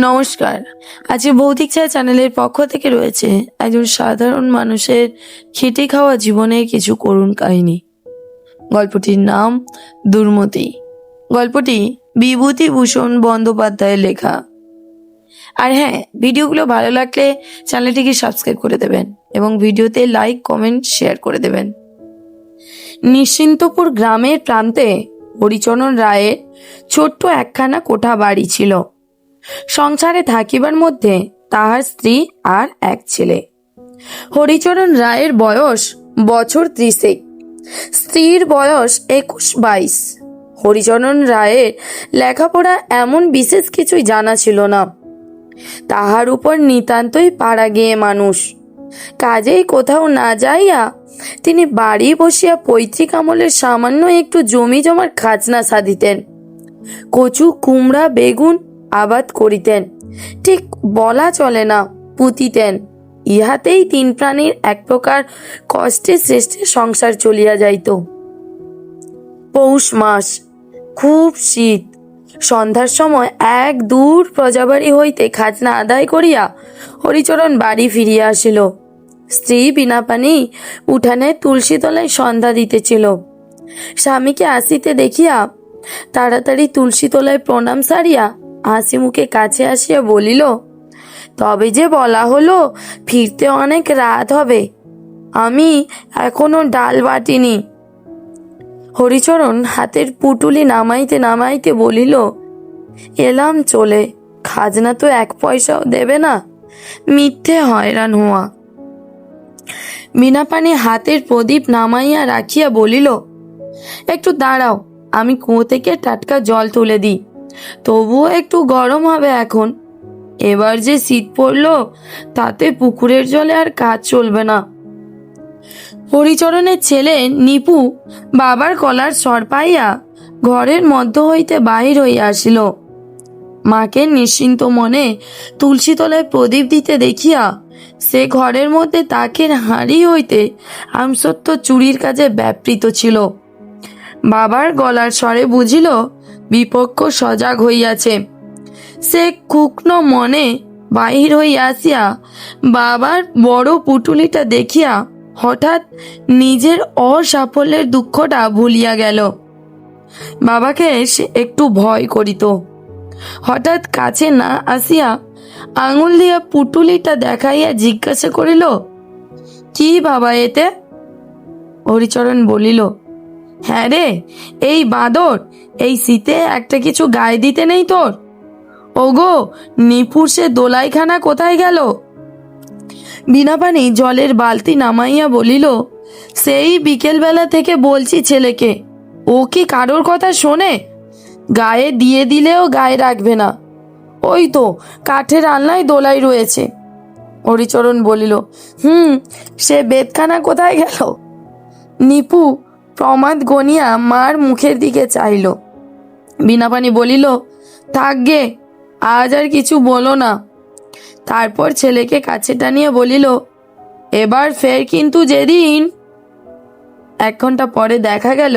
নমস্কার। আজকে ভৌতিক ছায়া চ্যানেলের পক্ষ থেকে রয়েছে একজন সাধারণ মানুষের খেটে খাওয়া জীবনের কিছু করুণ কাহিনী। গল্পটির নাম দুর্মতি। গল্পটি বিভূতিভূষণ বন্দ্যোপাধ্যায়ের লেখা। আর হ্যাঁ, ভিডিওগুলো ভালো লাগলে চ্যানেলটিকে সাবস্ক্রাইব করে দেবেন এবং ভিডিওতে লাইক, কমেন্ট, শেয়ার করে দেবেন। নিশ্চিন্তপুর গ্রামের প্রান্তে হরিচরণ রায়ের ছোট্ট একখানা কোঠা বাড়ি ছিল। সংসারে থাকিবার মধ্যে তাহার স্ত্রী আর এক ছেলে। হরিচরণ রায়ের বয়স বছর 30, স্ত্রীর বয়স 21-22। হরিচরণ রায়ের লেখাপড়া এমন বিশেষ কিছুই জানা ছিল না। তাহার উপর নিতান্তই পাড়া গেয়ে মানুষ। কাজেই কোথাও না যাইয়া তিনি বাড়ি বসিয়া পৈতৃক আমলের সামান্য একটু জমি জমার খাজনা সাধিতেন। কচু, কুমড়া, বেগুন আবাদ করিতেন, ঠিক বলা চলে না পুঁতিতেন। ইহাতেই তিন প্রাণীর এক প্রকার কষ্টে শ্রেষ্ঠে সংসার চলিয়া যাইত। পৌষ মাস, খুব শীত। সন্ধ্যার সময় এক দূর প্রজাবাড়ি হইতে খাজনা আদায় করিয়া হরিচরণ বাড়ি ফিরিয়া আসিল। স্ত্রী বিনাপানি উঠানে তুলসী তলায় সন্ধ্যা দিতেছিল। স্বামীকে আসিতে দেখিয়া তাড়াতাড়ি তুলসী তলায় প্রণাম সারিয়া হাসি মুখে কাছে আসিয়া বলিল, তবে যে বলা হলো ফিরতে অনেক রাত হবে, আমি এখনো ডাল বাটিনি। হরিচরণ হাতের পুটুলি নামাইতে নামাইতে বলিল, এলাম চলে, খাজনা তো 1 পয়সাও দেবে না, মিথ্যে হয়রান হওয়া। বিনাপানি হাতের প্রদীপ নামাইয়া রাখিয়া বলিল, একটু দাঁড়াও, আমি কুয়ো থেকে টাটকা জল তুলে দিই, তবুও একটু গরম হবে এখন। এবার যে শীত পড়ল, তাতে পুকুরের জলে আর কাজ চলবে না। হরিচরণের ছেলে নিপু বাবার গলার স্বর পাইয়া ঘরের মধ্য হইতে বাহির হইয়া আসিল। মাকে নিশ্চিন্ত মনে তুলসী তলায় প্রদীপ দিতে দেখিয়া সে ঘরের মধ্যে তাকের হাঁড়ি হইতে আমসত্ব চুরির কাজে ব্যাপৃত ছিল। বাবার গলার স্বরে বুঝিল বিপক্ষ সজাগ হইয়াছে। সে কুগ্ন মনে বাহির হইয়া আসিয়া বাবার বড় পুটুলিটা দেখিয়া হঠাৎ নিজের অসাফল্যের দুঃখটা ভুলিয়া গেল। বাবাকে সে একটু ভয় করিত। হঠাৎ কাছে না আসিয়া আঙুল দিয়া পুটুলিটা দেখাইয়া জিজ্ঞাসা করিল, কি বাবা এতে? হরিচরণ বলিল, হ্যাঁ রে, এই বাঁদর, এই শীতে একটা কিছু গায়ে দিতে নেই তোর? ওগো, নিপুর সে দোলাইখানা কোথায় গেল? বিনাপানি জলের বালতি নামাইয়া বলিল, সেই বিকেলবেলা থেকে বলছি ছেলেকে, ও কি কারোর কথা শোনে? গায়ে দিয়ে দিলেও গায়ে রাখবে না। ওই তো কাঠের আলনায় দোলাই রয়েছে। হরিচরণ বলিল, সে বেতখানা কোথায় গেল? নিপু প্রমাদ গনিয়া মার মুখের দিকে চাইল। বিনাপানি বলিল, থাক গে, আজ আর কিছু বলো না। তারপর ছেলেকে কাছে টানিয়ে বলিল, এবার ফের কিন্তু যেদিন। 1 ঘন্টা পরে দেখা গেল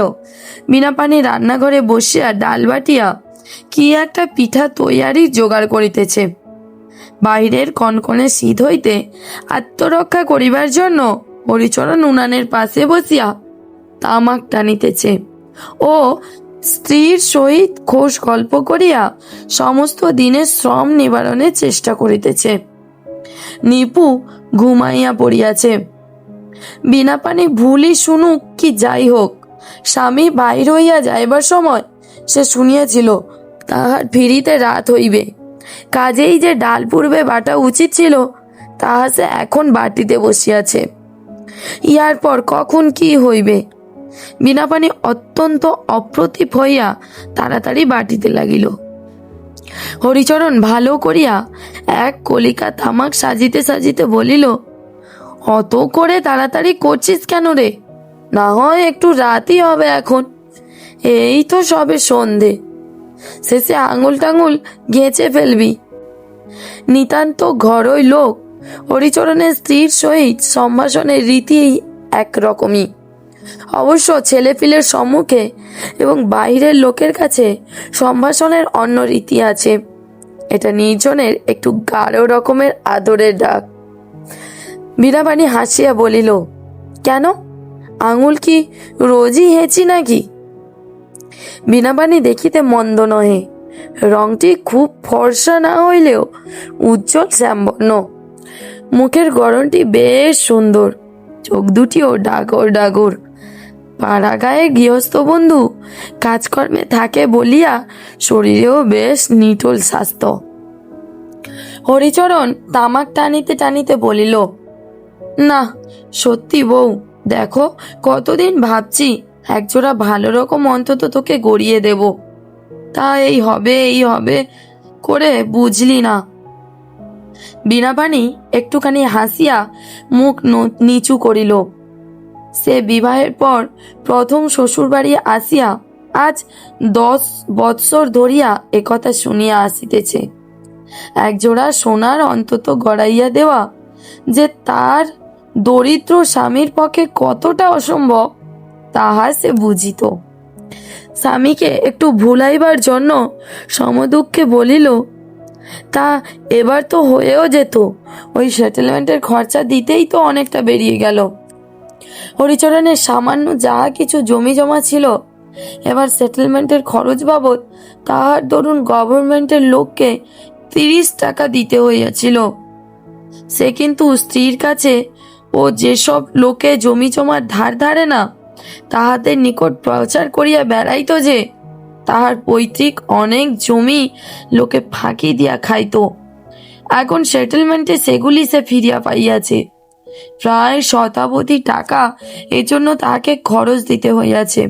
বিনাপানি রান্নাঘরে বসিয়া ডাল বাটিয়া কি একটা পিঠা তৈয়ারির জোগাড় করিতেছে। বাহিরের কনকনে শীত হইতে আত্মরক্ষা করিবার জন্য হরিচরণ উনানের পাশে বসিয়া তামাক টানিতেছে ও স্ত্রীর সহিত খোশ গল্প করিয়া সমস্ত দিনের শ্রম নিবারণের চেষ্টা করিতেছে। নিপু ঘুমাইয়া পড়িয়াছে। বিনাপানি ভুলই শুনুক কি যাই হোক, স্বামী বাহির হইয়া যাইবার সময় সে শুনিয়াছিল তাহার ফিরিতে রাত হইবে। কাজেই যে ডাল পূর্বে বাটা উচিত ছিল, তাহা সে এখন বাটিতে বসিয়াছে। ইহার পর কখন কি হইবে? বিনাপানি অত্যন্ত অপ্রতিভ হইয়া তাড়াতাড়ি বাটিতে লাগিল। হরিচরণ ভালো করিয়া এক কলিকা তামাক সাজিতে সাজিতে বলিল, অত করে তাড়াতাড়ি করছিস কেন রে? না হয় একটু রাতই হবে এখন, এই তো সবে সন্ধে, শেষে আঙুল টাঙুল ঘেঁচে ফেলবি। নিতান্ত ঘরোই লোক হরিচরণের স্ত্রীর সহিত সম্ভাষণের রীতি একরকমই। অবশ্য ছেলেপিলের সম্মুখে এবং বাহিরের লোকের কাছে সম্ভাষণের অন্য রীতি আছে। এটা নির্জনের একটু গাঢ় রকমের আদরের ডাক। বীণাপাণি হাসিয়া বলিল, কেন, আঙুল কি রোজই হেঁচি নাকি? বীণাপাণি দেখিতে মন্দ নহে, রংটি খুব ফর্সা না হইলেও উজ্জ্বল শ্যামবর্ণ। মুখের গড়নটি বেশ সুন্দর, চোখ দুটিও ডাগর ডাগর। পাড়া গায়ে গৃহস্থ বন্ধু কাজকর্মে থাকে বলিয়া শরীরেও বেশ নিটোল স্বাস্থ্য। হরিচরণ তামাক টানিতে টানিতে বলিল, না সত্যি বউ, দেখো কতদিন ভাবছি একজোড়া ভালো রকম অন্তত তোকে গড়িয়ে দেব, তা এই হবে করে বুঝলি না। বীণাপাণি একটুখানি হাসিয়া মুখ নিচু করিল। সে বিবাহের পর প্রথম শ্বশুরবাড়ি আসিয়া আজ 10 বৎসর ধরিয়া একথা শুনিয়া আসিতেছে। একজোড়া সোনার অন্তত গড়াইয়া দেওয়া যে তার দরিদ্র স্বামীর পক্ষে কতটা অসম্ভব তাহা সে বুঝিত। স্বামীকে একটু ভুলাইবার জন্য সমদুঃখে বলিল, তা এবার তো হয়েও যেত, ওই সেটেলমেন্টের খরচা দিতেই তো অনেকটা বেরিয়ে গেল। হরিচরণের সামান্য যাহা কিছু জমি জমা ছিল, এবার সেটেলমেন্টের খরচ বাবদ তাহার দরুন গভর্নমেন্টের লোককে 30 টাকা দিতে হইয়াছিল। সে কিন্তু স্ত্রীর কাছে ও যেসব লোকে জমি জমার ধার ধারে না, তাহাদের নিকট প্রচার করিয়া বেড়াইত যে তাহার পৈতৃক অনেক জমি লোকে ফাঁকি দিয়া খাইত। এখন সেটেলমেন্টে সেগুলি সে ফিরিয়া পাইয়াছে। প্রায় শতাবধি টাকা এজন্য তাহাকে খরচ দিতে হইয়াছে।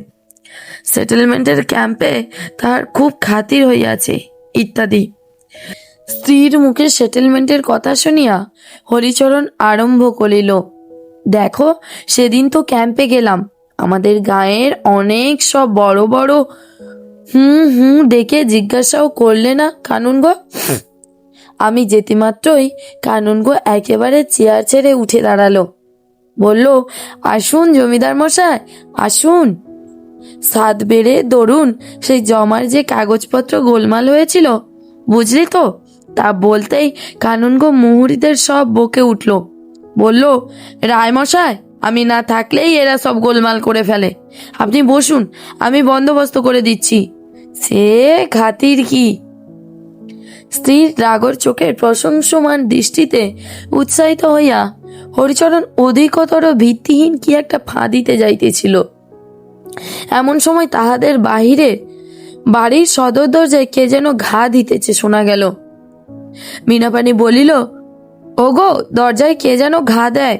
সেটেলমেন্টের ক্যাম্পে তাহার খুব খাতির হইয়াছে ইত্যাদি। স্ত্রীর মুখে সেটেলমেন্টের কথা শুনিয়া হরিচরণ আরম্ভ করিল, দেখো সেদিন তো ক্যাম্পে গেলাম, আমাদের গায়ের অনেক সব বড় বড় দেখে জিজ্ঞাসাও করলে না কানুনগো? আমি যেতিমাত্রই কানুনগো একেবারে চেয়ার ছেড়ে উঠে দাঁড়ালো, বলল, আসুন জমিদার মশাই আসুন। সাত বেড়ে দরুন সেই জমার যে কাগজপত্র গোলমাল হয়েছিল বুঝলি তো, তা বলতেই কানুনগো মুহুরিদের সব বকে উঠল, বলল, রায়মশাই আমি না থাকলেই এরা সব গোলমাল করে ফেলে, আপনি বসুন, আমি বন্দোবস্ত করে দিচ্ছি। সে খাতির কি! স্ত্রীর রাগর চোখের প্রশংসমান দৃষ্টিতে উৎসাহিত হইয়া হরিচরণ অধিকতর ভিত্তিহীন কি একটা ফাঁদিতে যাইতেছিল। এমন সময় তাহাদের বাহিরে বাড়ির সদর দরজায় কে যেন ঘা দিতেছে শোনা গেল। বীণাপাণি বলিল, ওগো দরজায় কে যেন ঘা দেয়।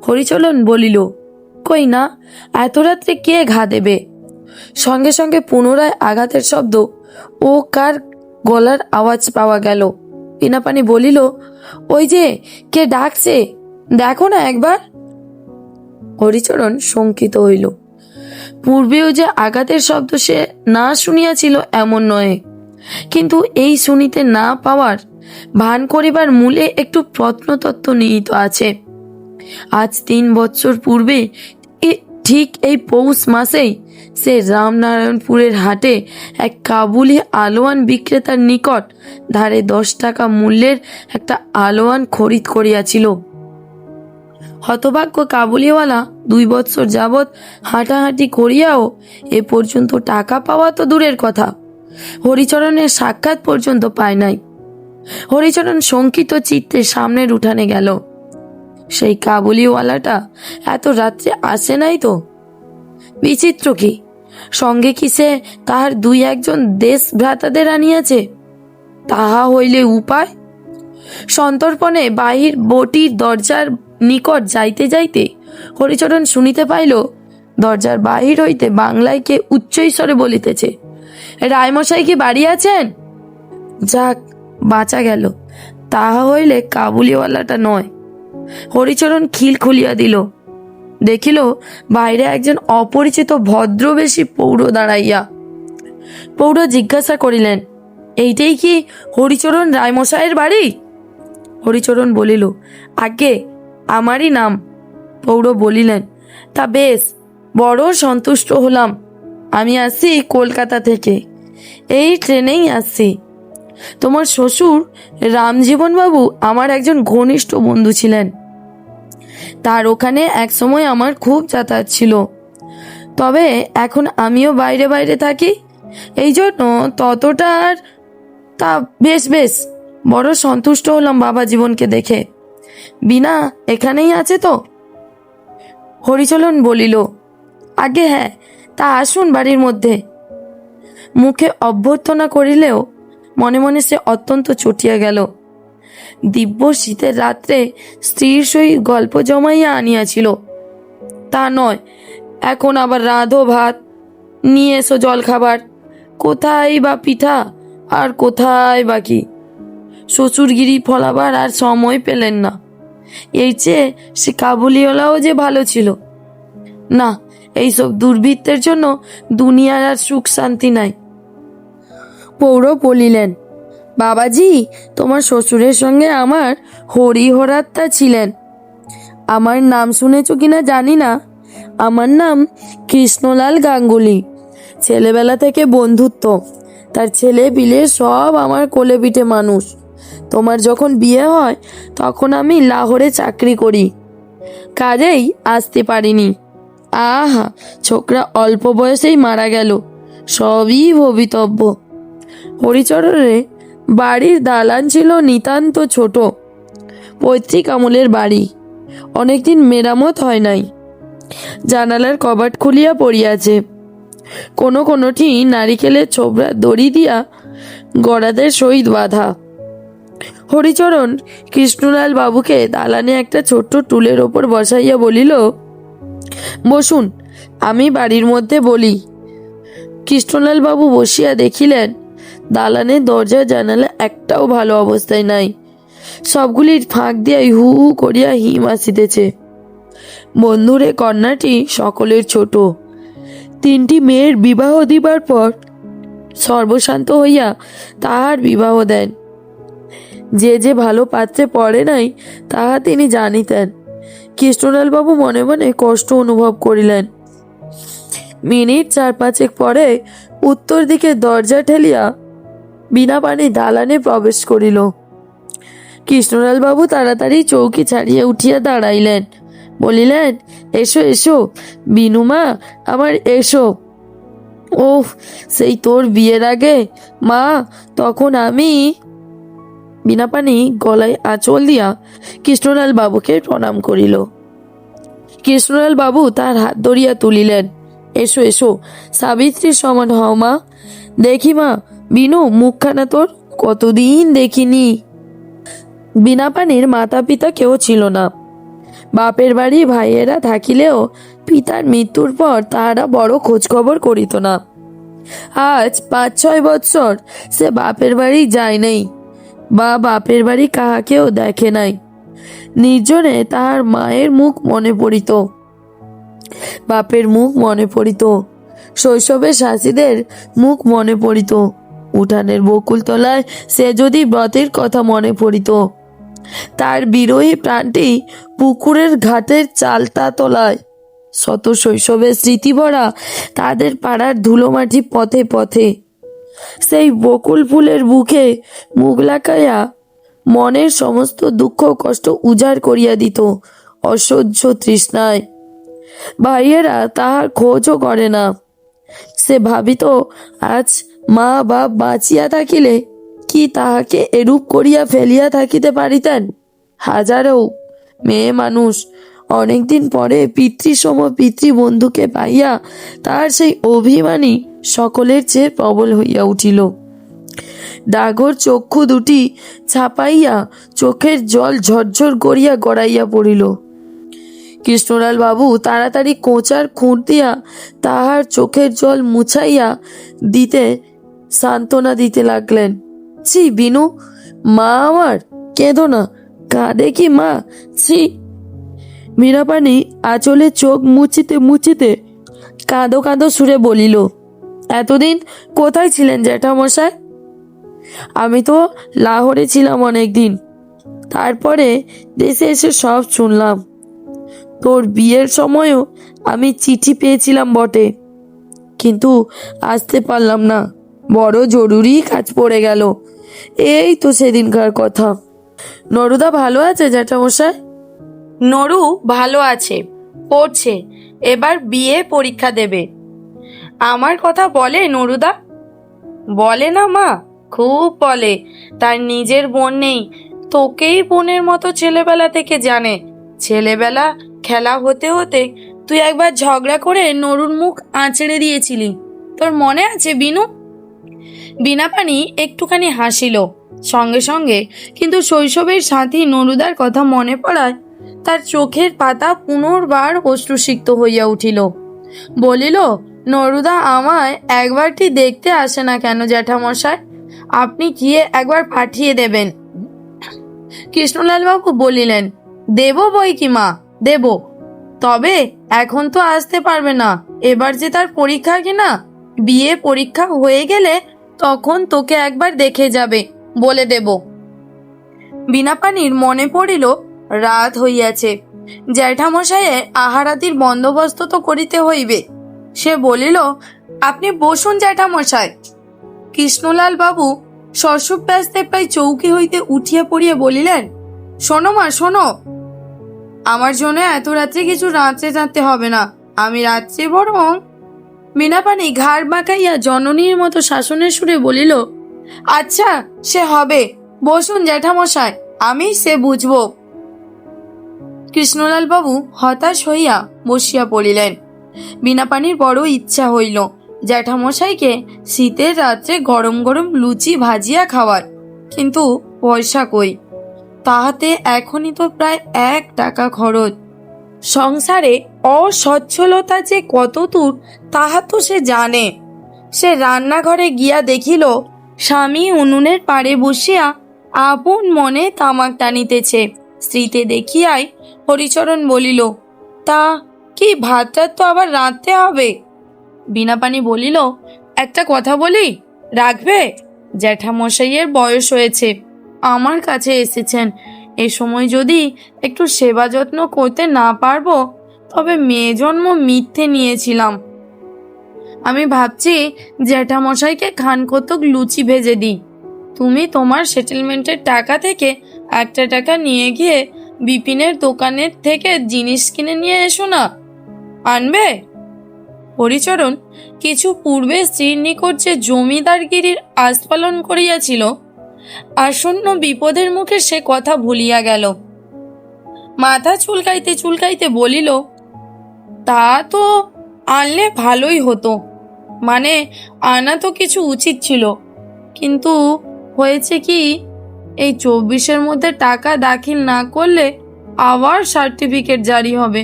হরিচরণ বলিল, কই না, এত রাত্রে কে ঘা দেবে? সঙ্গে সঙ্গে পুনরায় আঘাতের শব্দ ও কার গলার আওয়াজ পাওয়া গেল। বীণাপাণি বলিল, ওই যে কে ডাকছে, দেখো না একবার। হরিচরণ শঙ্কিত হইল। পূর্বেও যে আঘাতের শব্দ সে না শুনিয়াছিল এমন নয়, কিন্তু এই শুনিতে না পাওয়ার ভান করিবার মূলে একটু প্রত্নতত্ত্ব নিহিত আছে। আজ 3 বৎসর পূর্বে ঠিক এই পৌষ মাসেই সে রামনারায়ণপুরের হাটে এক কাবুলি আলোয়ান বিক্রেতার নিকট ধারে 10 টাকা মূল্যের একটা আলোয়ান খরিদ করিয়াছিল। হতভাগ্য কাবুলিওয়ালা 2 বৎসর যাবৎ হাঁটাহাঁটি করিয়াও এ পর্যন্ত টাকা পাওয়া তো দূরের কথা, হরিচরণের সাক্ষাৎ পর্যন্ত পায় নাই। হরিচরণ শঙ্কিত চিত্তে সামনের উঠানে গেল। সেই কাবুলিওয়ালাটা এত রাত্রে আসে নাই তো? বিচিত্র কি, সঙ্গে কি সে তাহার 2-1 দেশ ভ্রাতাদের আনিয়াছে? তাহা হইলে উপায়। সন্তর্পণে বাহির বটির দরজার নিকট যাইতে যাইতে হরিচরণ শুনিতে পাইল, দরজার বাহির হইতে বাংলায় কে উচ্চৈস্বরে বলিতেছে, রায়মশাই কি বাড়ি আছেন? যাক, বাঁচা গেল, তাহা হইলে কাবুলিওয়ালাটা নয়। হরিচরণ খিল খুলিয়া দিল, দেখিল বাইরে একজন অপরিচিত ভদ্রবেশী পৌর দাঁড়াইয়া। পৌর জিজ্ঞাসা করিলেন, এইটাই কি হরিচরণ রায়মশাইয়ের বাড়ি? হরিচরণ বলিল, আগে আমারই নাম। পৌর বলিলেন, তা বেশ, বড় সন্তুষ্ট হলাম। আমি আসছি কলকাতা থেকে, এই ট্রেনেই আসছি। তোমার শ্বশুর রামজীবন বাবু আমার একজন ঘনিষ্ঠ বন্ধু ছিলেন। তার ওখানে একসময় আমার খুব যাতায়াত ছিল। তবে এখন আমিও বাইরে বাইরে থাকি, এই জন্য ততটা আর। তা বেশ বেশ, বড় সন্তুষ্ট হলাম বাবা জীবনকে দেখে। বিনা এখানেই আছে তো? হরিচরণ বলিল, আগে হ্যাঁ, তা আসুন বাড়ির মধ্যে। মুখে অভ্যর্থনা করিলেও মনে মনে সে অত্যন্ত চটিয়া গেল। দিব্য শীতের রাত্রে স্ত্রীর সহিত গল্প জমাইয়া আনিয়াছিল, তা নয় এখন আবার রাঁধো ভাত, নিয়ে এসো জল খাবার। কোথায় বা পিঠা আর কোথায় বা কি? শ্বশুরগিরি ফলাবার আর সময় পেলেন না। এই চেয়ে সে কাবুলিওয়ালাও যে ভালো ছিল। না, এইসব দুর্বৃত্তের জন্য দুনিয়ার আর সুখ শান্তি নাই। পৌর বলিলেন, বাবাজি, তোমার শ্বশুরের সঙ্গে আমার হরিহরাত্মা ছিলেন। আমার নাম শুনেছ কিনা জানি না, আমার নাম কৃষ্ণলাল গাঙ্গুলি। ছেলেবেলা থেকে বন্ধুত্ব, তার ছেলে পিলে সব আমার কোলে পিঠে মানুষ। তোমার যখন বিয়ে হয় তখন আমি লাহোরে চাকরি করি, কাজেই আসতে পারিনি। আহা, ছোকরা অল্প বয়সেই মারা গেল, সবই ভবিতব্য। হরিচরণের বাড়ির দালান ছিল নিতান্ত ছোট, পৈতৃক আমলের বাড়ি, অনেকদিন মেরামত হয় নাই। জানালার কবাট খুলিয়া পড়িয়াছে, কোনো কোনোটি নারিকেলের ছোবড়া দড়ি দিয়া গড়াদের সহিত বাঁধা। হরিচরণ কৃষ্ণলাল বাবুকে দালানে একটা ছোট্ট টুলের ওপর বসাইয়া বলিল, বসুন, আমি বাড়ির মধ্যে বলি। কৃষ্ণলাল বাবু বসিয়া দেখিলেন দালানের দরজা জানালা একটাও ভালো অবস্থায় নাই, সবগুলির ফাঁক দিয়া হু হু করিয়া হিম আসিতেছে। বন্ধুরে কন্যাটি সকলের ছোট, তিনটি মেয়ের বিবাহ দিবার পর সর্বশান্ত হইয়া তাহার বিবাহ দেন। যে যে ভালো পাত্রে পড়ে নাই তাহা তিনি জানিতেন। কৃষ্ণলাল বাবু মনে মনে কষ্ট অনুভব করিলেন। মিনিট 4-5 পরে উত্তর দিকে দরজা ঠেলিয়া বিনাপানি দালানে প্রবেশ করিল। কৃষ্ণলাল বাবু তাড়াতাড়ি চৌকি ছাড়িয়া উঠিয়া দাঁড়াইলেন, বলিলেন, এসো এসো বিনুমা আমার, এসো। ওহ, সেই তোর বিয়ের আগে মা, তখন আমি। বিনাপানি গলায় আঁচল দিয়া কৃষ্ণলাল বাবুকে প্রণাম করিল। কৃষ্ণলাল বাবু তার হাত ধরিয়া তুলিলেন, এসো এসো, সাবিত্রীর সমান হও মা। দেখি মা, বিনু মুখখানা তোর কতদিন দেখিনি। বিনাপানির মাতা পিতা কেউ ছিল না। বাপের বাড়ি ভাইয়েরা থাকিলেও পিতার মৃত্যুর পর তাহারা বড় খোঁজখবর করিত না। আজ 5-6 বৎসর সে বাপের বাড়ি যায় নাই, বা বাপের বাড়ি কাহাকেও দেখে নাই। নির্জনে তাহার মায়ের মুখ মনে পড়িত, বাপের মুখ মনে পড়িত, শৈশবের শাসিদের মুখ মনে পড়িত, উঠানের বকুল তলায় সে যদি ব্রতের কথা মনে পড়িত, তার বিরহী প্রাণটি পুকুরের ঘাটের চালতা তলায়, শত শৈশবের স্মৃতি ভরা তাদের পাড়ার ধুলোমাটি পথে পথে। সেই বকুল ফুলের বুকে মুখ লাগাইয়া মনের সমস্ত দুঃখ কষ্ট উজাড় করিয়া দিত অসহ্য তৃষ্ণায়। ভাইয়েরা তাহার খোঁজও করে না। সে ভাবিত, আজ মা বাপ বাঁচিয়া থাকিলে কি তাহাকে এরূপ করিয়া ফেলিয়া থাকিতে পারিতেন? হাজারো মেয়ে মানুষ অনেকদিন পরে পিতৃসম পিতৃবন্ধুকে পাইয়া তাহার সেই অভিমানী সকলের চেয়ে প্রবল হইয়া উঠিল। ডাগর চক্ষু দুটি ছাপাইয়া চোখের জল ঝরঝর করিয়া গড়াইয়া পড়িল। কৃষ্ণলাল বাবু তাড়াতাড়ি কোঁচার খুঁট দিয়া তাহার চোখের জল মুছাইয়া দিতে সান্ত্বনা দিতে লাগলেন। ছি বিনু, মা আমার, কেঁদো না, কাঁদে কি মা, ছি। মীরাপানি আঁচলে চোখ মুছিতে মুছিতে কাঁদো কাঁদো সুরে বলিল, এতদিন কোথায় ছিলেন জ্যাঠামশাই? আমি তো লাহোরে ছিলাম অনেকদিন, তারপরে দেশে এসে সব শুনলাম। তোর বিয়ের সময়ও আমি চিঠি পেয়েছিলাম বটে, কিন্তু আসতে পারলাম না, বড় জরুরি কাজ পড়ে গেল। এই তো সেদিনকার কথা। নরুদা ভালো আছে জ্যাঠামশাই? নরু ভালো আছে, পড়ছে, এবার বিয়ে পরীক্ষা দেবে। আমার কথা বলে নরুদা? বলে না মা, খুব বলে। তার নিজের বোন নেই, তোকেই বোনের মতো ছেলেবেলা থেকে জানে। ছেলেবেলা খেলা হতে হতে তুই একবার ঝগড়া করে নরুর মুখ আঁচড়ে দিয়েছিলি, তোর মনে আছে বিনু? বিনাপানি একটুখানি হাসিল সঙ্গে সঙ্গে, কিন্তু শৈশবের সাথী নরুদার কথা মনে পড়ায় তার চোখের পাতা পুনর্বার অশ্রুসিক্ত হইয়া উঠিল। বলিল, নরুদা আমায় একবারটি দেখতে আসে না কেন জ্যাঠামশাই? আপনি গিয়ে একবার পাঠিয়ে দেবেন। কৃষ্ণলাল বাবু বলিলেন, দেব বই কি মা, দেব, তবে এখন তো আসতে পারবে না। এবার যে তার পরীক্ষা কিনা, বিয়ে পরীক্ষা হয়ে গেলে তখন তোকে একবার দেখে যাবে, বলে দেব। বিনাপানির মনে পড়িল রাত হইয়াছে, জ্যাঠামশাইয়ের আহারাদির বন্দোবস্ত তো করিতে হইবে। সে বলিল, আপনি বসুন জ্যাঠামশাই। কৃষ্ণলাল বাবু শস্যব্যস্তে প্রায় চৌকি হইতে উঠিয়া পড়িয়া বলিলেন, শোনো মা, শোনো, আমার জন্য এত রাত্রে কিছু রাঁধতে টাঁধতে হবে না। আমি রাত্রে বরং। বিনাপানি ঘাড় বাঁকাইয়া জননীর মতো শাসনের সুরে বলিল, আচ্ছা সে হবে, বসুন জ্যাঠামশাই, আমি সে বুঝব। কৃষ্ণলাল বাবু হতাশ হইয়া বসিয়া পড়িলেন। বিনাপানির বড় ইচ্ছা হইল জ্যাঠামশাইকে শীতের রাত্রে গরম গরম লুচি ভাজিয়া খাওয়ার, কিন্তু পয়সা কই? তাহাতে এখনই তো প্রায় 1 টাকা খরচ। সংসারে অসচ্ছলতা যে কত দূর তাহা তো সে জানে। সে রান্নাঘরে গিয়া দেখিল স্বামী উনুনের পাড়ে বসিয়া আপন মনে তামাক টানিতেছে। স্ত্রীতে দেখিয়াই হরিচরণ বলিল, তা কি ভাতটা তো আবার রাঁধতে হবে? বিনাপানি বলিল, একটা কথা বলি, রাখবে? জ্যাঠামশাইয়ের বয়স হয়েছে, আমার কাছে এসেছেন, এ সময় যদি একটু সেবা যত্ন করতে না পারবো তবে মেয়ে জন্ম মিথ্যে নিয়েছিলাম। আমি ভাবছি জ্যাঠামশাইকে খান কতক লুচি ভেজে দিই। তুমি তোমার সেটেলমেন্টের টাকা থেকে 1 টাকা নিয়ে গিয়ে বিপিনের দোকানের থেকে জিনিস কিনে নিয়ে এসো না, আনবে? হরিচরণ কিছু পূর্বে স্ত্রীর নিকট যে জমিদারগিরির আস্ফালন করিয়াছিল, আসন্ন বিপদের মুখে সে কথা ভুলিয়া গেল। মাথা চুলকাইতে চুলকাইতে বলিল, তা তো আনলে ভালোই হতো, মানে আনা তো কিছু উচিত ছিল, কিন্তু হয়েছে কি, এই 24-এর মধ্যে টাকা দাখিল না করলে আবার সার্টিফিকেট জারি হবে।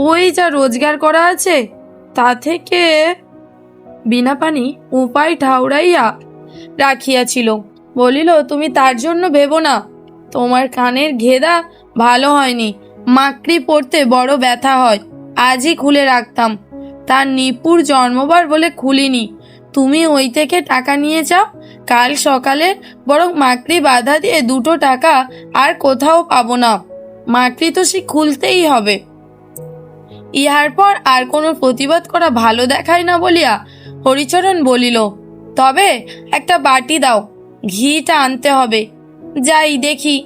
ওই যা রোজগার করা আছে তা থেকে। বিনাপানি উপায় ঠাউরাইয়া রাখিয়াছিল, বলিল, তুমি তার জন্য ভেবো না, তোমার কানের ঘেদা ভালো হয়নি, মাকড়ি পড়তে বড় ব্যথা হয়, আজই খুলে রাখতাম, তার নিপুর জন্মবার বলে খুলিনি। তুমি ওই থেকে টাকা নিয়ে যাও, কাল সকালে বরং মাকড়ি বাধা দিয়ে 2 টাকা আর কোথাও পাবো না, মাকড়ি তো সে খুলতেই হবে। ইহার পর আর কোনো প্রতিবাদ করা ভালো দেখায় না বলিয়া হরিচরণ বলিল, তবে একটা বাটি দাও, ঘিটা আনতে হবে, যাই দেখি।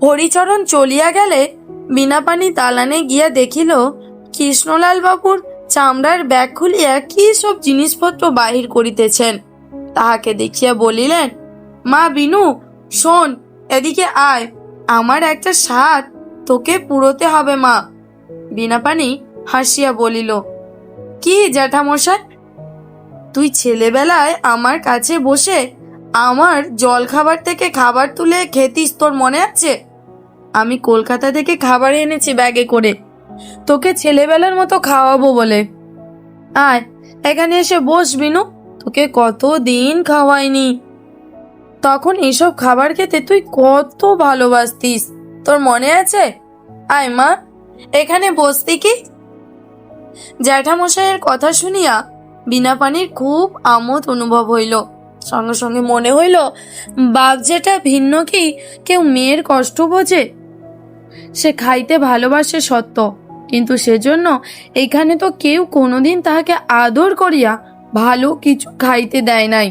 হরিচরণ চলিয়া গেলে বিনাপানি দালানে গিয়া দেখিল কৃষ্ণলাল বাবুর চামড়ার ব্যাগ খুলিয়া কি সব জিনিসপত্র বাহির করিতেছেন। তাহাকে দেখিয়া বলিলেন, মা বিনু, শোন, এদিকে আয়, আমার একটা সাধ তোকে পুরোতে হবে মা। বিনাপানি হাসিয়া বলিল, কি জ্যাঠামশাই? তুই ছেলেবেলায় আমার কাছে বসে আমার জল খাবার থেকে খাবার তুলে খেতিস, তোর মনে আছে? আমি কলকাতা থেকে খাবার এনেছি ব্যাগে করে, তোকে ছেলেবেলার মতো খাওয়াবো বলে। আয় এখানে এসে বস বিনু, তোকে কতদিন খাওয়াইনি। তখন এসব খাবার খেতে তুই কত ভালোবাসতিস, তোর মনে আছে? আয় মা, এখানে বসতি কি? জ্যাঠামশাইয়ের কথা শুনিয়া বিনাপানির খুব আমোদ অনুভব হইল। সঙ্গে সঙ্গে মনে হইল, বাপ যেটা ভিন্ন কি কেউ মেয়ের কষ্ট বোঝে? সে খাইতে ভালোবাসে সত্য, কিন্তু সেজন্য এখানে তো কেউ কোনোদিন তাহাকে আদর করিয়া ভালো কিছু খাইতে দেয় নাই।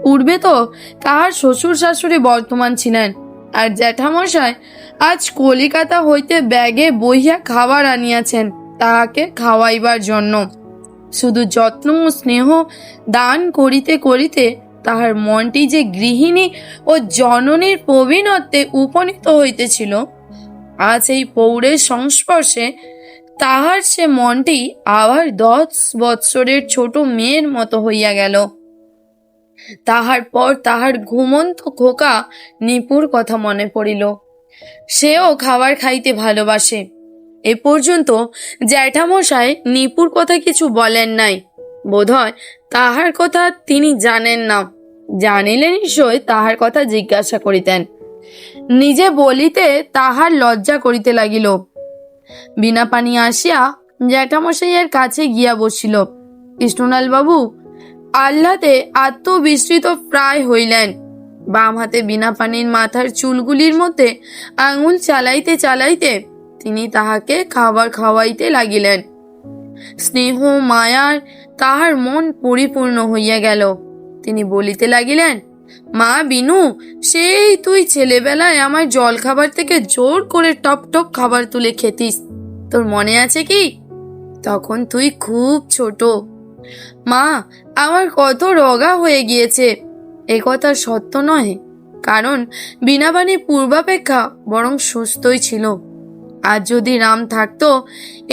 পূর্বে তো তাহার শ্বশুর শাশুড়ি বর্তমান ছিলেন, আর জ্যাঠামশাই আজ কলিকাতা হইতে ব্যাগে বহিয়া খাবার আনিয়াছেন তাহাকে খাওয়াইবার জন্য। শুধু যত্ন ও স্নেহ দান করিতে করিতে তাহার মনটি যে গৃহিণী ও জননীর প্রবীণত্বে উপনীত হইতেছিল, আজ এই পৌরের সংস্পর্শে তাহার সে মনটি আবার 10 বৎসরের ছোট মেয়ের মতো হইয়া গেল। তাহার পর তাহার ঘুমন্ত খোকা নিপুর কথা মনে পড়িল। সেও খাবার খাইতে ভালোবাসে। এ পর্যন্ত জ্যাঠামশাই নিপুর কথা কিছু বলেন নাই। বোধহয় তাহার কথা তিনি জানেন না। জানিলে নিশ্চয় তাহার কথা জিজ্ঞাসা করিতেন। নিজে বলিতে তাহার লজ্জা করিতে লাগিল। বিনা পানি আসিয়া জ্যাঠামশাইয়ের কাছে গিয়া বসিল। কৃষ্ণলাল বাবু আহ্লাদে আত্মবিস্মৃত প্রায় হইলেন। বাম হাতে বিনা পানির মাথার চুলগুলির মধ্যে আঙুল চালাইতে চালাইতে তিনি তাহাকে খাবার খাওয়াইতে লাগিলেন। স্নেহ মায়ার তাহার মন পরিপূর্ণ হইয়া গেল। তিনি বলিতে লাগিলেন, মা বিনু, সেই তুই ছেলেবেলায় আমার জল খাবার থেকে জোর করে টপ টপ খাবার তুলে খেতিস, তোর মনে আছে কি? তখন তুই খুব ছোট। মা, আমার কত রোগা হয়ে গিয়েছে। এ কথা সত্য নয়, কারণ বিনাপানি পূর্বাপেক্ষা বরং সুস্থই ছিল। আজ যদি রাম থাকতো,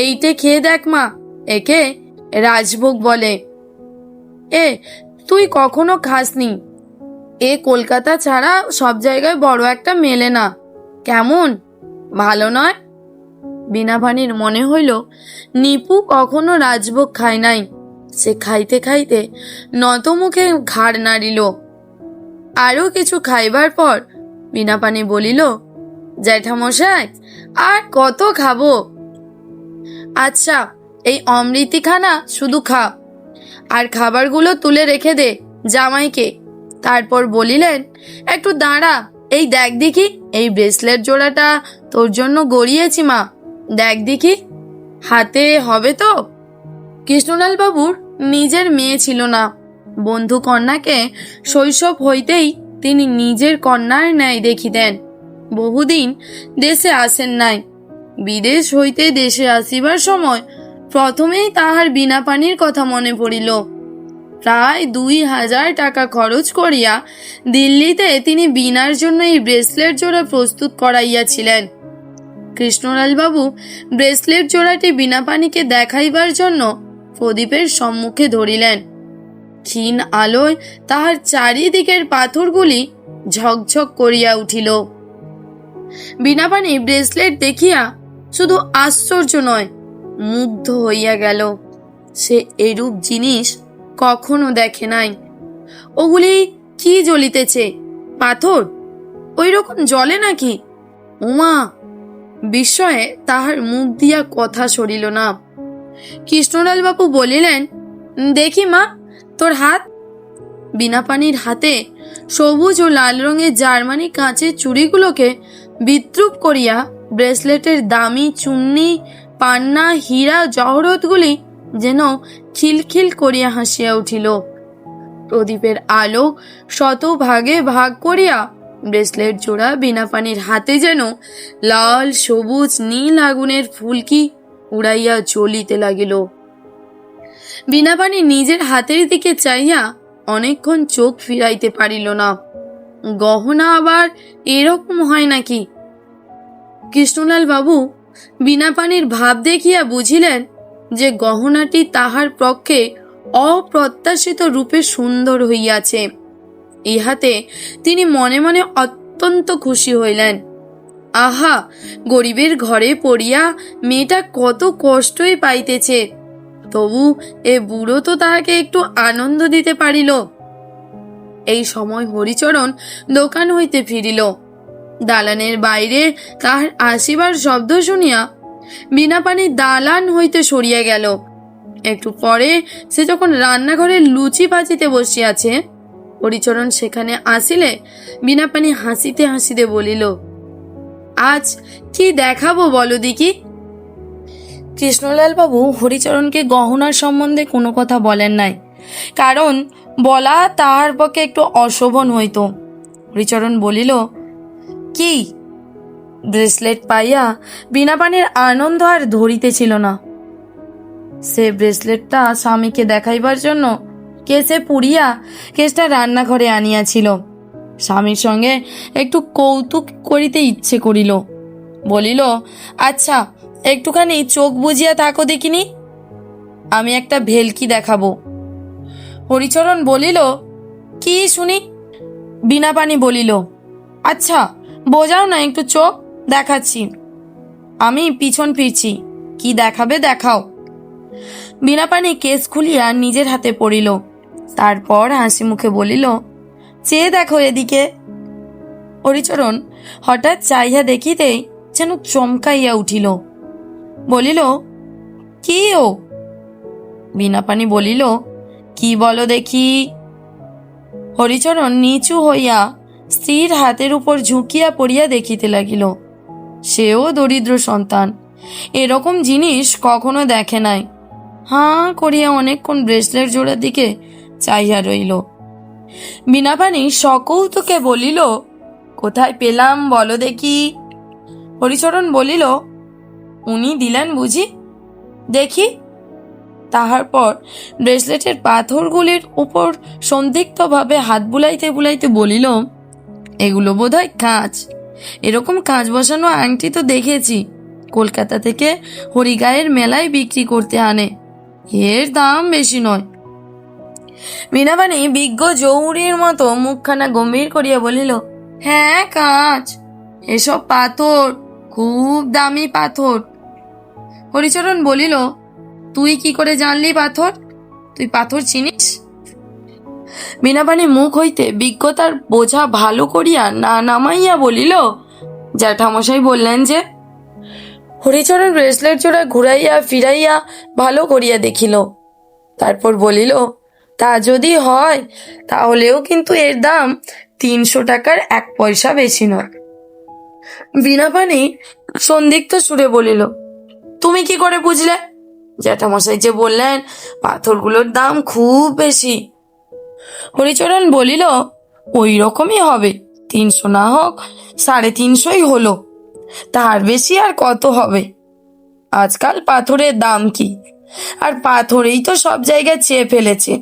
এইটে খেয়ে দেখ মা, একে রাজভোগ বলে। তুই কখনো খাসনি। এ কলকাতা ছাড়া সব জায়গায় বড় একটা মেলে না। কেমন, ভালো নয়? বিনাপানির মনে হইল নিপু কখনো রাজভোগ খায় নাই। সে খাইতে খাইতে নত মুখে ঘাড় নাড়িল। আরো কিছু খাইবার পর বিনাপানি বলিল, জ্যাঠামশাই, আর কত খাবো? আচ্ছা, এই অমৃতিখানা শুধু খা, আর খাবারগুলো তুলে রেখে দে জামাইকে। তারপর বলিলেন, একটু দাঁড়া, এই দেখ দেখি, এই ব্রেসলেট জোড়াটা তোর জন্য গড়িয়েছি মা, দেখ দেখি হাতে হবে তো? কৃষ্ণলাল বাবুর নিজের মেয়ে ছিল না। বন্ধু কন্যাকে শৈশব হইতেই তিনি নিজের কন্যার ন্যায় দেখিতেন। বহুদিন দেশে আসেন নাই। বিদেশ হইতে দেশে আসিবার সময় প্রথমেই তাহার বিনা পানির কথা মনে পড়িল। প্রায় 2000 টাকা খরচ করিয়া দিল্লিতে তিনি বিনার জন্য এই ব্রেসলেট জোড়া প্রস্তুত করাইয়াছিলেন। কৃষ্ণলাল বাবু ব্রেসলেট জোড়াটি বিনা পানিকে দেখাইবার জন্য প্রদীপের সম্মুখে ধরিলেন। ক্ষীণ আলোয় তাহার চারিদিকের পাথরগুলি ঝকঝক করিয়া উঠিল। বিনা পানি ব্রেসলেট দেখিয়া শুধু আশ্চর্য নয়, মুগ্ধ হইয়া গেল। সে এরূপ জিনিস কখনো দেখে নাই। ওগুলি কি জ্বলিতেছে? পাথর? ওই রকম জ্বলে নাকি? উমা! বিস্ময়ে তাহার মুখ দিয়া কথা সরিল না। কৃষ্ণলাল বাবু বলিলেন, দেখি মা, তোর হাত। বিনা পানির হাতে সবুজ ও লাল রঙের জার্মানি কাঁচের চুড়িগুলোকে বিদ্রুপ করিয়া ব্রেসলেটের দামি চুন্নি, পান্না, হীরা জহরতগুলি যেন খিলখিল করিয়া হাসিয়া উঠিল। প্রদীপের আলো শত ভাগে ভাগ করিয়া ব্রেসলেট জোড়া বিনা পানির হাতে যেন লাল, সবুজ, নীল আগুনের ফুলকি উড়াইয়া জ্বলিতে লাগিল। বিনা পানি নিজের হাতের দিকে চাইয়া অনেকক্ষণ চোখ ফিরাইতে পারিল না। গহনা আবার এরকম হয় নাকি? কৃষ্ণলাল বাবু বিনা পানির ভাব দেখিয়া বুঝিলেন যে গহনাটি তাহার পক্ষে অপ্রত্যাশিত রূপে সুন্দর হইয়াছে। ইহাতে তিনি মনে মনে অত্যন্ত খুশি হইলেন। আহা, গরিবের ঘরে পড়িয়া মেয়েটা কত কষ্টই পাইতেছে, তবু এ বুড়ো তো তাহাকে একটু আনন্দ দিতে পারিল। এই সময় হরিচরণ দোকান হইতে ফিরিল। দালানের বাইরে তাহার আসিবার শব্দ শুনিয়া বিনা পানি দালান হইতে সরিয়া গেল। একটু পরে সে যখন রান্নাঘরে লুচি ভাজিতে বসিয়াছে, হরিচরণ সেখানে আসিলে বিনা পানি হাসিতে হাসিতে বলিল, আজ কি দেখাবো বলো দেখি? কৃষ্ণলাল বাবু হরিচরণকে গহনার সম্বন্ধে কোনো কথা বলেন নাই, কারণ বলা তাহার পক্ষে একটু অশোভন হইত। হরিচরণ বলিল, কি? ব্রেসলেট পাইয়া বীণাপাণির আনন্দ আর ধরিতেছিল না। সে ব্রেসলেটটা স্বামীকে দেখাইবার জন্য কেসে পুড়িয়া কেসটা রান্নাঘরে আনিয়াছিল। স্বামীর সঙ্গে একটু কৌতুক করিতে ইচ্ছে করিল। বলিল, আচ্ছা একটুখানি চোখ বুজিয়া থাকো দেখিনি, আমি একটা ভেলকি দেখাবো। হরিচরণ বলিল, কি শুনি? বীণাপাণি বলিল, আচ্ছা বোঝাও না একটু চোখ, দেখাচ্ছি। আমি পিছন ফিরছি, কি দেখাবে দেখাও। বীণাপাণি কেস খুলিয়া নিজের হাতে পড়িল। তারপর হাসি মুখে বলিল, চেয়ে দেখো এদিকে। হরিচরণ হঠাৎ চাইয়া দেখিতেই যেন চমকাইয়া উঠিল। বলিল, কি ও? বীণাপাণি বলিল, কি বলো দেখি। হরিচরণ নিচু হইয়া স্ত্রীর হাতের উপর ঝুঁকিয়া পড়িয়া দেখিতে লাগিল। সেও দরিদ্র সন্তান, এরকম জিনিস কখনো দেখে নাই। হাঁ করিয়া অনেকক্ষণ ব্রেসলেট জোড়ার দিকে চাইয়া রইল। বীণাপাণি সকৌতুকে বলিল, কোথায় পেলাম বলো দেখি। হরিচরণ বলিল, উনি দিলেন বুঝি, দেখি। তাহার পর ব্রেসলেটের পাথরগুলির উপর সন্দিগ্ধভাবে হাত বুলাইতে বুলাইতে বলিল, এগুলো বোধহয় কাঁচ। এরকম কাঁচ বসানো আংটি তো দেখেছি, কলকাতা থেকে হরিগায়ের মেলায় বিক্রি করতে আনে, এর দাম বেশি নয়। বীণাপাণি বিজ্ঞ জৌহরির মতো মুখখানা গম্ভীর করিয়া বলিল, হ্যাঁ কাঁচ, এসব পাথর, খুব দামি পাথর। হরিচরণ বলিল, তুই কি করে জানলি পাথর? তুই পাথর চিনিস? বীণাপাণি মুখ হইতে বিজ্ঞতার বোঝা ভালো করিয়া না নামাইয়া বলিল, জ্যাঠামশাই বললেন যে। হরিচরণ ব্রেসলেট জোড়া ঘুরাইয়া ফিরাইয়া ভালো করিয়া দেখিল। তারপর বলিল, তা যদি হয় তাহলেও কিন্তু এর দাম 300 টাকার 1 পয়সা বেশি নয়। বীণাপাণি সন্দিগ্ধ সুরে বলিল, তুমি কি করে বুঝলে? জ্যাঠামশাই যে বললেন পাথরগুলোর দাম খুব বেশি। হরিচরণ বলিল, ওই রকমই হবে, 300 না হোক 350 হলো, তার বেশি আর কত হবে? আজকাল পাথরের দাম কি, আর পাথরেই তো সব জায়গায় চেয়ে ফেলেছে,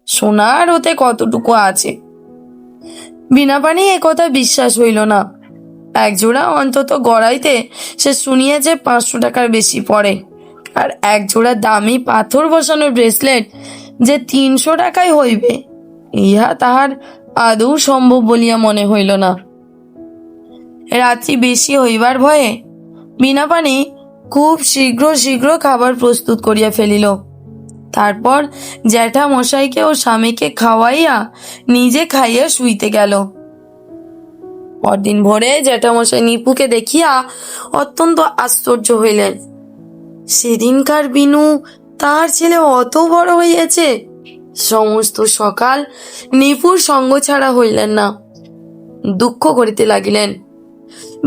সোনার ওতে কতটুকু আছে। বীণাপাণি একথা বিশ্বাস হইল না। একজোড়া অন্তত গড়াইতে সে শুনিয়েছে 500 টাকার বেশি পড়ে, আর একজোড়া দামি পাথর বসানোর ব্রেসলেট যে 300 টাকায় হইবে, ইহা তাহার আদৌ সম্ভব বলিয়া মনে হইল না। রাত্রি বেশি হইবার ভয়ে বীণাপাণি খুব শীঘ্র শীঘ্র খাবার প্রস্তুত করিয়া ফেলিল। তারপর জ্যাঠা মশাইকে ও স্বামীকে খাওয়াইয়া নিজে খাইয়া শুইতে গেল। পরদিন ভোরে জ্যাঠামশাই নিপুকে দেখিয়া অত্যন্ত আশ্চর্য হইলেন। সেদিনকার বিনু তাহার ছেলে অত বড় হইয়াছে। সমস্ত সকাল নিপুর সঙ্গ ছাড়া হইলেন না। দুঃখ করিতে লাগিলেন।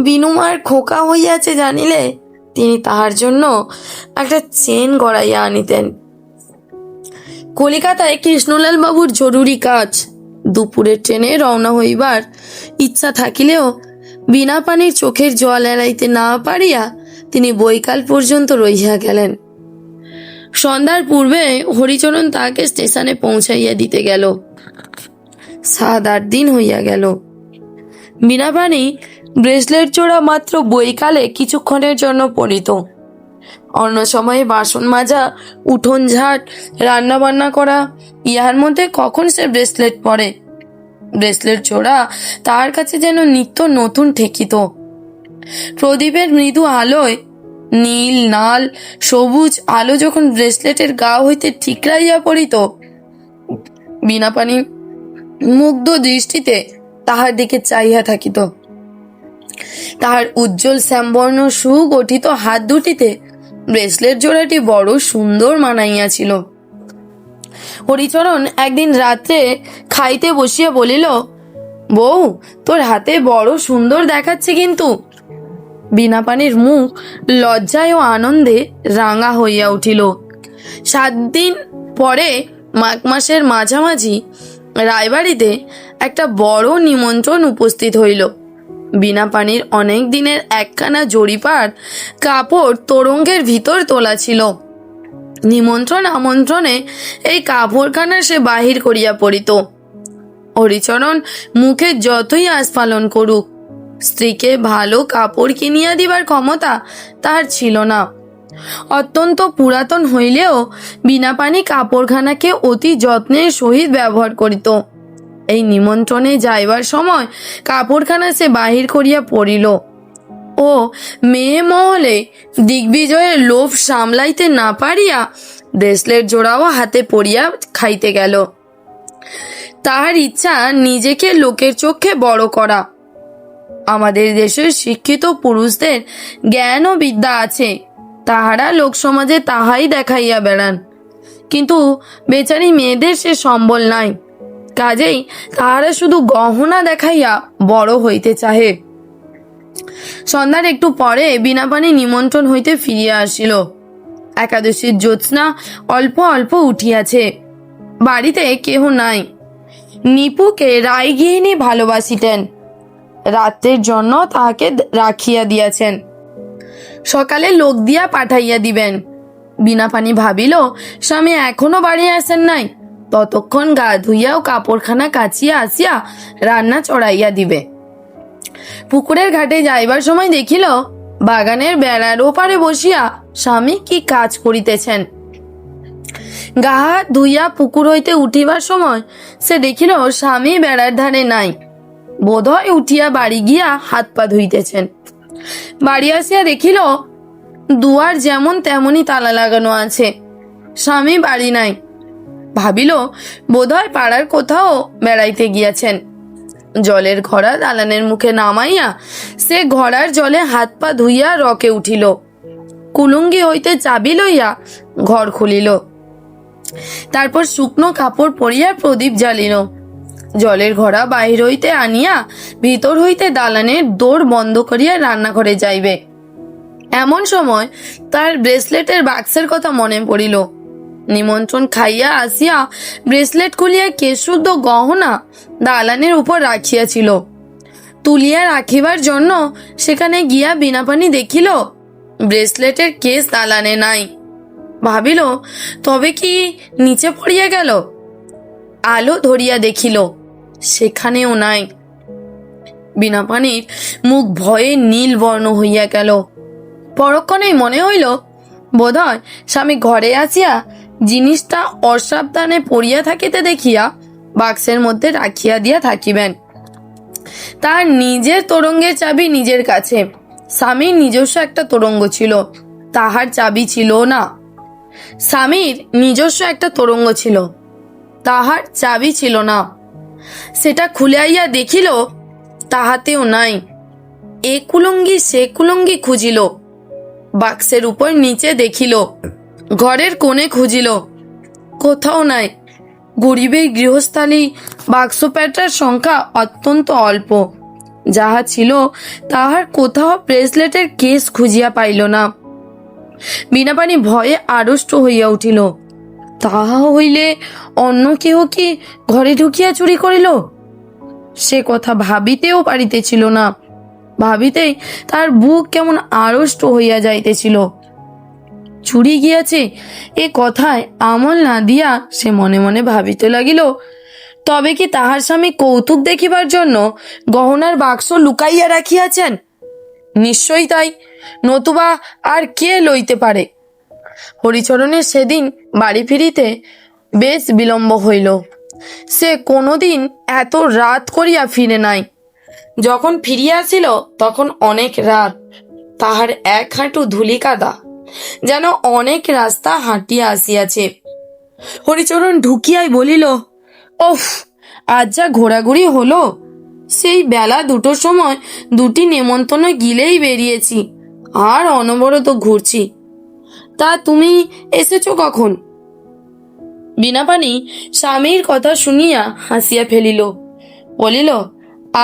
বিনু মার খোকা হইয়াছে জানিলে তিনি তাহার জন্য একটা চেন গড়াইয়া আনিতেন। কলিকাতায় কৃষ্ণলাল বাবুর জরুরি কাজ, দুপুরের ট্রেনে রওনা হইবার ইচ্ছা থাকিলেও বীণাপাণির চোখের জল এড়াইতে না পারিয়া তিনি বৈকাল পর্যন্ত রহিয়া গেলেন। সন্ধ্যার পূর্বে হরিচরণ তাহাকে স্টেশনে পৌঁছাইয়া দিতে গেল। 7-8 দিন হইয়া গেল। বীণাপাণি ব্রেসলেট জোড়া মাত্র বৈকালে কিছুক্ষণের জন্য পরিত। অন্য সময়ে বাসন মাজা, উঠোন ঝাট, রান্না বান্না করা, ইহার মধ্যে কখন সে ব্রেসলেট পরে? ব্রেসলেট জোড়া তার কাছে যেন নিত্য নতুন ঠেকিত। প্রদীপের মৃদু আলোয় নীল, লাল, সবুজ আলো যখন ব্রেসলেটের গা হইতে ঠিকরাইয়া পড়িত, বীণাপাণি মুগ্ধ দৃষ্টিতে তাহার দিকে চাহিয়া থাকিত। তাহার উজ্জ্বল শ্যামবর্ণ সুগঠিত হাত দুটিতে ব্রেসলেট জোড়াটি বড় সুন্দর মানাইয়াছিল। হরিচরণ একদিন রাত্রে খাইতে বসিয়া বলিল, বউ, তোর হাতে বড় সুন্দর দেখাচ্ছে কিন্তু। বীণাপাণির মুখ লজ্জায় ও আনন্দে রাঙা হইয়া উঠিল। 7 দিন পরে মাঘ মাসের মাঝামাঝি রায়বাড়িতে একটা বড় নিমন্ত্রণ উপস্থিত হইল। বিনা পানির অনেক দিনের একখানা জরিপার কাপড় তোরঙ্গের ভিতর তোলা ছিল। নিমন্ত্রণ আমন্ত্রণে এই কাপড়খানা সে বাহির করিয়া পড়িত। হরিচরণ মুখে যতই আস্ফালন করুক, স্ত্রীকে ভালো কাপড় কিনিয়া দিবার ক্ষমতা তাহার ছিল না। অত্যন্ত পুরাতন হইলেও বিনা পানি কাপড়খানাকে অতি যত্নের সহিত ব্যবহার করিত। এই নিমন্ত্রণে যাইবার সময় কাপড়খানা সে বাহির করিয়া পড়িল ও মেয়ে মহলে দিগ্বিজয়ের লোভ সামলাইতে না পারিয়া ব্রেসলেট জোড়াও হাতে পড়িয়া খাইতে গেল। তাহার ইচ্ছা নিজেকে লোকের চোখে বড় করা। আমাদের দেশের শিক্ষিত পুরুষদের জ্ঞান ও বিদ্যা আছে, তাহারা লোক সমাজে তাহাই দেখাইয়া বেড়ান, কিন্তু বেচারি মেয়েদের সে সম্বল নাই। কাজেই তাহারা শুধু গহনা দেখাইয়া বড় হইতে চাহে। সন্ধ্যার একটু পরে বিনা পানি নিমন্ত্রণ হইতে ফিরিয়া আসিল। একাদশীর জ্যোৎস্না অল্প অল্প উঠিয়াছে। বাড়িতে কেহ নাই। নিপুকে রায়গৃহিণী ভালোবাসিতেন, রাত্রের জন্য তাহাকে রাখিয়া দিয়াছেন, সকালে লোক দিয়া পাঠাইয়া দিবেন। বিনা পানি ভাবিল স্বামী এখনো বাড়ি আসেন নাই, ততক্ষণ গা ধুইয়া ও কাপড়খানা কাচিয়া আসিয়া রান্না চড়াইয়া দিবে। পুকুরের ঘাটে যাইবার সময় দেখিল বাগানের বেড়ার ওপারে বসিয়া স্বামী কি কাজ করিতেছেন। গা হাত ধুইয়া পুকুর হইতে উঠিবার সময় সে দেখিল স্বামী বেড়ার ধারে নাই। বোধহয় উঠিয়া বাড়ি গিয়া হাত পা ধুইতেছেন। বাড়ি আসিয়া দেখিল দুয়ার যেমন তেমনই তালা লাগানো আছে, স্বামী বাড়ি নাই। ভাবিল বোধহয় পাড়ার কোথাও বেড়াইতে গিয়াছেন। জলের ঘড়া দালানের মুখে নামাইয়া সে ঘড়ার জলে হাত পা ধুইয়া রকে উঠিল। কুলুঙ্গি হইতে চাবি লইয়া ঘর খুলিল। তারপর শুকনো কাপড় পরিয়া প্রদীপ জ্বালিল। জলের ঘড়া বাহির হইতে আনিয়া ভিতর হইতে দালানের দোর বন্ধ করিয়া রান্নাঘরে যাইবে। এমন সময় তার ব্রেসলেটের বাক্সের কথা মনে পড়িল। নিমন্ত্রণ খাইয়া আসিয়া ব্রেসলেট খুলিয়া কেশুদ্ধ গহনা দালানের উপর রাখিয়াছিল। তুলিয়া রাখিবার জন্য সেখানে গিয়া বিনা পানি দেখিল ব্রেসলেটের কেস দালানে নাই। ভাবিল তবে কি নিচে পড়িয়া গেল। আলো ধরিয়া দেখিল সেখানেও নাই। বিনা পানির মুখ ভয়ে নীল বর্ণ হইয়া গেল। পরক্ষণেই মনে হইল বোধহয় স্বামী ঘরে আসিয়া জিনিসটা অসাবধানে পড়িয়া থাকিতে দেখিয়া বাক্সের মধ্যে রাখিয়া দিয়া থাকিবেন। তার নিজের তোরঙ্গের চাবি নিজের কাছে। স্বামীর নিজস্ব একটা তোরঙ্গ ছিল, তাহার চাবি ছিল না। স্বামীর নিজস্ব একটা তোরঙ্গ ছিল, তাহার চাবি ছিল না। সেটা খুলিয়া দেখিল তাহাতেও নাই। এ কুলঙ্গি সে কুলঙ্গি খুঁজিল, বাক্সের উপর নিচে দেখিল, ঘরের কোণে খুঁজিল, কোথাও নাই। গরিবের গৃহস্থালী বাক্স প্যাটার সংখ্যা অত্যন্ত অল্প। যাহা ছিল তাহার কোথাও ব্রেসলেটের কেস খুঁজিয়া পাইল না। বিনা পানি ভয়ে আড়ষ্ট হইয়া উঠিল। তাহা হইলে অন্য কেহ কি ঘরে ঢুকিয়া চুরি করিল? সে কথা ভাবিতেও পারিতেছিল না। ভাবিতেই তার বুক কেমন আড়ষ্ট হইয়া যাইতেছিল। চুরি গিয়াছে এ কথায় আমল না দিয়া সে মনে মনে ভাবিতে লাগিল, তবে কি তাহার স্বামী কৌতুক দেখিবার জন্য গহনার বাক্স লুকাইয়া রাখিয়াছেন? নিশ্চয়ই তাই, নতুবা আর কে লইতে পারে। হরিচরণের সেদিন বাড়ি ফিরিতে বেশ বিলম্ব হইল। সে কোনোদিন এত রাত করিয়া ফিরে নাই। যখন ফিরিয়া আসিল তখন অনেক রাত। তাহার এক হাঁটু ধুলি কাদা, যেন অনেক রাস্তা হাঁটিয়া আসিয়াছে। হরিচরণ ঢুকিয়াই বলিল, ওফ, আজ যা ঘোরাঘুরি হলো। সেই বেলা 2টোর সময় 2টি নেমন্তন্ন গিলেই বেরিয়েছি, আর অনবরত ঘুরছি। তা তুমি এসেছো কখন? বিনা পানি স্বামীর কথা শুনিয়া হাসিয়া ফেলিল। বলিল,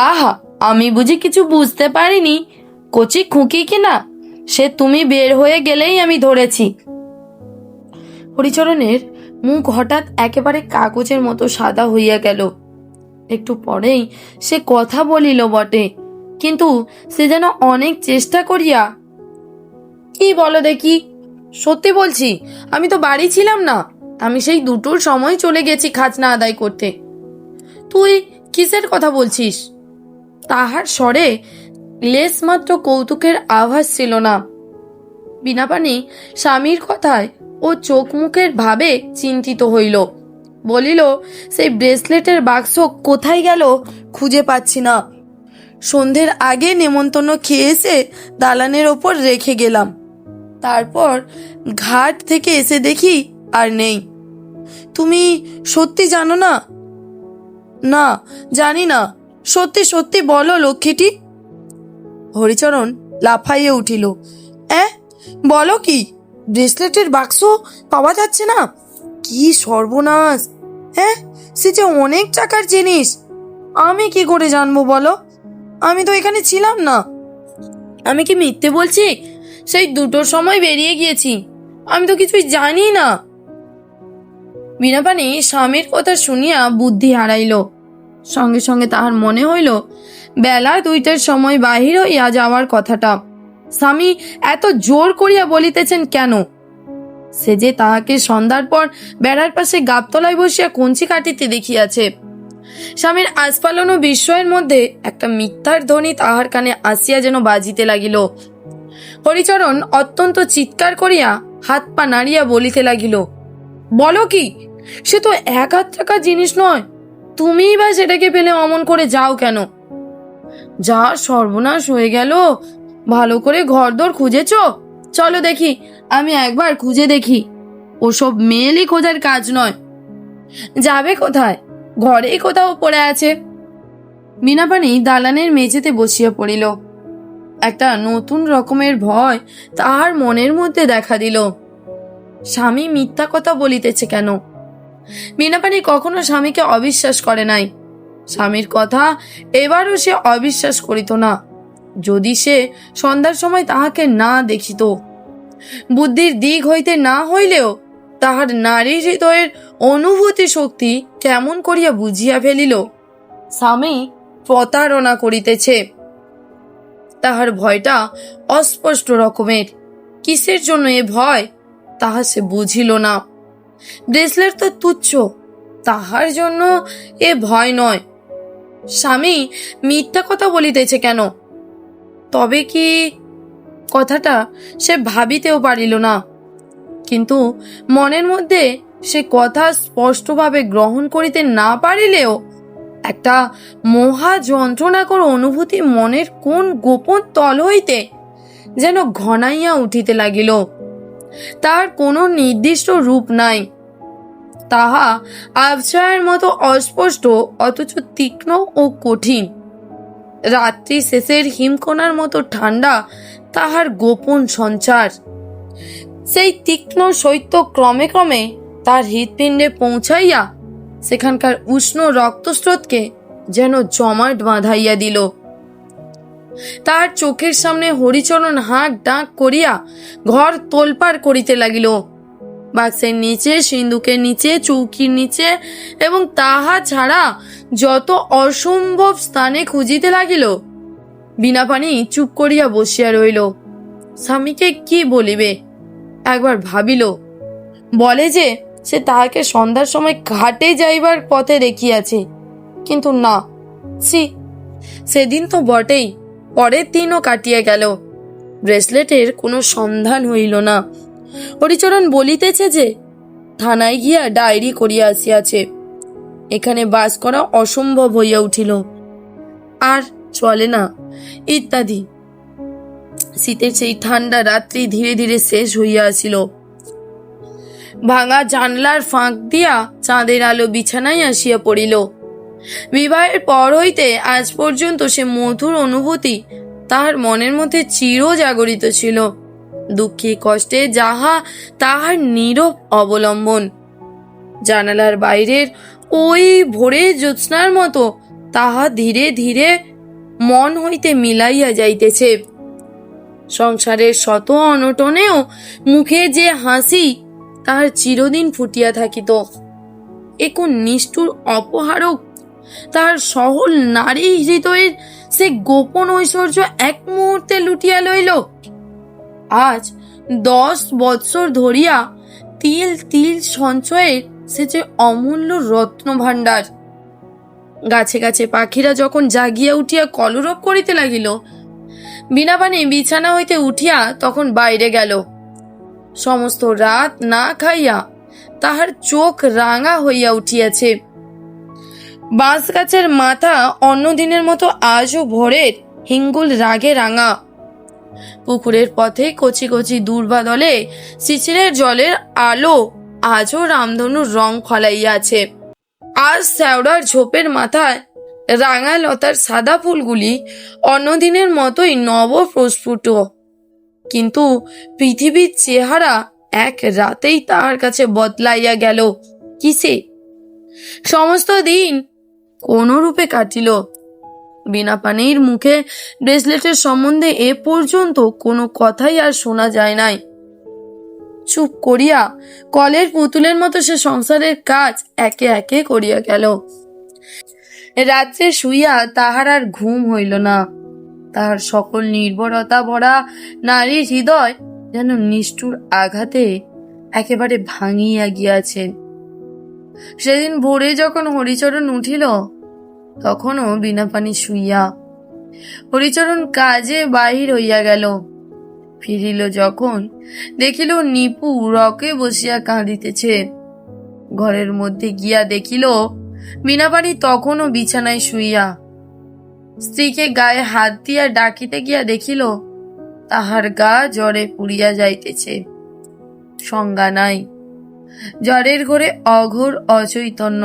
আহা, আমি বুঝি কিছু বুঝতে পারিনি? কচি খুকি কিনা, সে তুমি বের হয়ে গেলেই আমি ধরেছি। হরিচরণের মুখ হঠাৎ একেবারে কাগজের মতো সাদা হইয়া গেল। একটু পরেই সে কথা বলিল বটে, কিন্তু সে যেন অনেক চেষ্টা করিয়া, কি বলো দেখি? সত্যি বলছি, আমি তো বাড়ি ছিলাম না। আমি সেই 2টোর সময় চলে গেছি খাজনা আদায় করতে। তুই কিসের কথা বলছিস? তাহার স্বরে লেশ মাত্র কৌতুকের আভাস ছিল না। বিনাপানি স্বামীর কথায় ও চোখ মুখের ভাবে চিন্তিত হইল। বলিল, সেই ব্রেসলেটের বাক্স কোথায় গেল খুঁজে পাচ্ছি না। সন্ধ্যের আগে নেমন্তন্ন খেয়ে এসে দালানের ওপর রেখে গেলাম। তারপর ঘাট থেকে এসে দেখি আর নেই। তুমি সত্যি জানো না? না, জানি না। সত্যি সত্যি বলো লক্ষ্মীটি। হরিচরণ লাফাইয়ে উঠিল। বলো কি? ব্রেসলেটের বাক্স পাওয়া যাচ্ছে না? কি সর্বনাশ! সে যে অনেক টাকার জিনিস। আমি কি করে জানবো বলো? আমি তো এখানে ছিলাম না। আমি কি মিথ্যে বলছি? সেই 2টোর সময় বেরিয়ে গিয়েছি। আমি তো কিছুই জানি না। বিনাপানি স্বামীর কথা শুনিয়া বুদ্ধি হারাইল। সঙ্গে সঙ্গে তাহার মনে হইল বেলা 2টার সময় বাহির হইয়া যাওয়ার কথাটা স্বামী এত জোর করিয়া বলিতেছেন কেন? সে যে তাহাকে সন্ধ্যার পর বেড়ার পাশে গাবতলায় বসিয়া কঞ্চি কাটিতে দেখিয়াছে। স্বামীর আস্ফালন ও বিস্ময়ের মধ্যে একটা মিথ্যার ধ্বনি তাহার কানে আসিয়া যেন বাজিতে লাগিল। হরিচরণ অত্যন্ত চিৎকার করিয়া হাত পা নাড়িয়া বলিতে লাগিল, বলো কি? সে তো 1 টাকার জিনিস নয়। তুমিই বা সেটাকে পেলে অমন করে যাও কেন? যা সর্বনাশ হয়ে গেল! ভালো করে ঘরদোর খুঁজেছ? চলো দেখি, আমি একবার খুঁজে দেখি। ওসব মেয়েলি খোঁজার কাজ নয়। যাবে কোথায়? ঘরেই কোথাও পড়ে আছে। বিনাপানি দালানের মেঝেতে বসিয়া পড়িল। একটা নতুন রকমের ভয় তাহার মনের মধ্যে দেখা দিল। স্বামী মিথ্যা কথা বলিতেছে কেন? বিনাপানি কখনো স্বামীকে অবিশ্বাস করে নাই। স্বামীর কথা এবারও সে অবিশ্বাস করিত না, যদি সে সন্ধ্যার সময় তাহাকে না দেখিত। বুদ্ধির দিক হইতে না হইলেও তাহার নারী হৃদয়ের অনুভূতি শক্তি কেমন করিয়া বুঝিয়া ফেলিল স্বামী প্রতারণা করিতেছে। তাহার ভয়টা অস্পষ্ট রকমের। কিসের জন্য এ ভয় তাহা সে বুঝিল না। ব্রেসলেট তো তুচ্ছ, তাহার জন্য এ ভয় নয়। স্বামী মিথ্যা কথা বলিতেছে কেন? তবে কি? কথাটা সে ভাবিতেও পারিল না। কিন্তু মনের মধ্যে সে কথা স্পষ্টভাবে গ্রহণ করিতে না পারিলেও একটা মহা যন্ত্রণাকর অনুভূতি মনের কোন গোপন তল হইতে যেন ঘনাইয়া উঠিতে লাগিল। তার কোনো নির্দিষ্ট রূপ নাই। তাহা আবছায়ের মতো অস্পষ্ট, অথচ তীক্ষ্ণ ও কঠিন। রাত্রি শেষের হিমকণার মতো ঠান্ডা তাহার গোপন সঞ্চার। সেই তীক্ষ্ণ শৈত্য ক্রমে ক্রমে তার হৃৎপিণ্ডে পৌঁছাইয়া সেখানকার উষ্ণ রক্তস্রোতকে যেন জমাট বাঁধাইয়া দিল। তার চোখের সামনে হরিচরণ হাঁক ডাক করিয়া ঘর তোলপাড় করিতে লাগিল। বাক্সের নিচে, সিন্দুকের নিচে, চৌকির নিচে এবং তাহা ছাড়া যত অসম্ভব স্থানে খুঁজিতে লাগিল। বিনাপানি চুপ করিয়া বসিয়া রইল। স্বামীকে কি বলিবে? একবার ভাবিল, বলে যে সে তাহাকে সন্ধ্যার সময় ঘাটে যাইবার পথে দেখিয়াছে, কিন্তু না, সেদিন তো বটেই। পরের দিনও কাটিয়া গেল, ব্রেসলেটের কোনো সন্ধান হইল না। হরিচরণ বলিতেছে যে থানায় গিয়া ডায়েরি করিয়া আসিয়াছে। এখানে বাস করা অসম্ভব হইয়া উঠিল, আর চলে না, ইত্যাদি। শীতের সেই ঠান্ডা রাত্রি ধীরে ধীরে শেষ হইয়া আসিল। ভাঙা জানলার ফাঁক দিয়া চাঁদের আলো বিছানায় আসিয়া পড়িল। বিবাহের পর হইতে আজ পর্যন্ত সে মধুর অনুভূতি তাহার মনের মধ্যে চির জাগরিত ছিল। দুঃখে কষ্টে যাহা তাহার নীরব অবলম্বন। জানালার বাইরের ওই ভোরে জ্যোৎস্নার মতো তাহা ধীরে ধীরে মন হইতে মিলাইয়া যাইতেছে। সংসারের শত অনটনেও মুখে যে হাসি তাহার চিরদিন ফুটিয়া থাকিত, এ কোন নিষ্ঠুর অপহারক তার সহল নারী হৃদয়ের সে গোপন ঐশ্বর্য এক মুহূর্তে লুটিয়া লইল। আজ 10 বৎসর ধরিয়া তিল তিল সঞ্চয়ের সে যে অমূল্য রত্ন ভাণ্ডার। গাছে গাছে পাখিরা যখন জাগিয়া উঠিয়া কলরব করিতে লাগিল, বীণাপাণি বিছানা হইতে উঠিয়া তখন বাইরে গেল। সমস্ত রাত না খাইয়া তাহার চোখ রাঙা হইয়া উঠিয়াছে। বাঁশ গাছের মাথা অন্যদিনের মতো আজও ভোরের হিঙ্গুল রাগে রাঙা। পুকুরের পথে কচি কচি দূর্বাদলে শিশিরের জলের আলো আজও রামধনুর রং ফলাইয়াছে। আজ শ্যাওড়ার ঝোপের মাথায় রাঙা লতার সাদা ফুলগুলি অন্যদিনের মতোই নব প্রস্ফুট, কিন্তু পৃথিবীর চেহারা এক রাতেই তাহার কাছে বদলাইয়া গেল। কিসে? সমস্ত দিন কোন রূপে কাটিল। বীণাপাণির মুখে ব্রেসলেটের সম্বন্ধে এ পর্যন্ত কোনো কথাই আর শোনা যায় নাই। চুপ করিয়া কলের পুতুলের মতো সে সংসারের কাজ একে একে করিয়া গেল। রাত্রে শুইয়া তাহার আর ঘুম হইল না। তাহার সকল নির্ভরতা ভরা নারীর হৃদয় যেন নিষ্ঠুর আঘাতে একেবারে ভাঙিয়া গিয়াছে। সেদিন ভোরে যখন হরিচরণ উঠিল, তখনও বীণাপাণি শুইয়া। হরিচরণ কাজে বাহির হইয়া গেল। ফিরিল যখন, দেখিল নিপু রকে বসিয়া কাঁদিতেছে। ঘরের মধ্যে গিয়া দেখিল বীণাপাণি তখনও বিছানায় শুইয়া। স্ত্রীকে গায়ে হাত দিয়া ডাকিতে গিয়া দেখিল তাহার গা জ্বরে পুড়িয়া যাইতেছে, সংজ্ঞা নাই। জ্বরের ঘোরে অঘোর অচৈতন্য।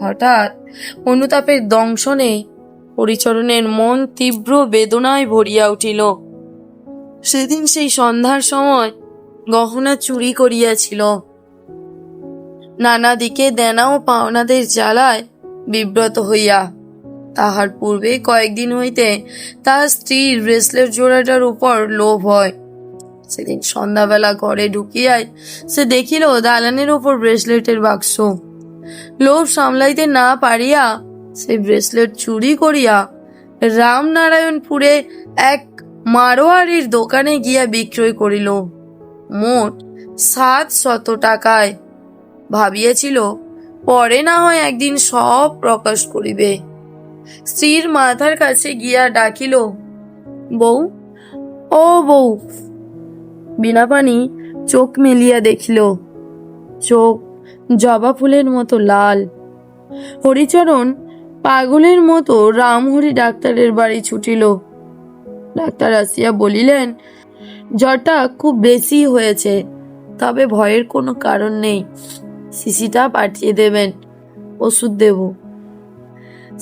হঠাৎ অনুতাপের দংশনে হরিচরণের মন তীব্র বেদনায় ভরিয়া উঠিল। সেদিন সেই সন্ধ্যার সময় গহনা চুরি করিয়াছিল। নানা দিকে দেনা ও পাওনাদের জ্বালায় বিব্রত হইয়া তাহার পূর্বে কয়েকদিন হইতে তাহার স্ত্রীর ব্রেসলেট জোড়াটার উপর লোভ হয়। সেদিন সন্ধ্যাবেলা ঘরে ঢুকিয়াই সে দেখিল দালানের উপর ব্রেসলেটের বাক্স। লোভ সামলাইতে না পারিয়া সে ব্রেসলেট চুরি করিয়া রামনারায়ণপুরে এক মারোয়ারির দোকানে গিয়া বিক্রয় করিল, মোট 700 টাকায়। ভাবিয়াছিল পরে না হয় একদিন সব প্রকাশ করিবে। স্ত্রীর মাথার কাছে গিয়া ডাকিল, বউ, ও বউ। বীণাপাণি চোখ মেলিয়া দেখিল, চোখ জবা ফুলের মতো লাল। হরিচরণ পাগলের মতো রামহরি ডাক্তারের বাড়ি ছুটিল। ডাক্তার আসিয়া বলিলেন, জ্বরটা খুব বেশি হয়েছে, তবে ভয়ের কোনো কারণ নেই। শিশিটা পাঠিয়ে দেবেন, ওষুধ দেব।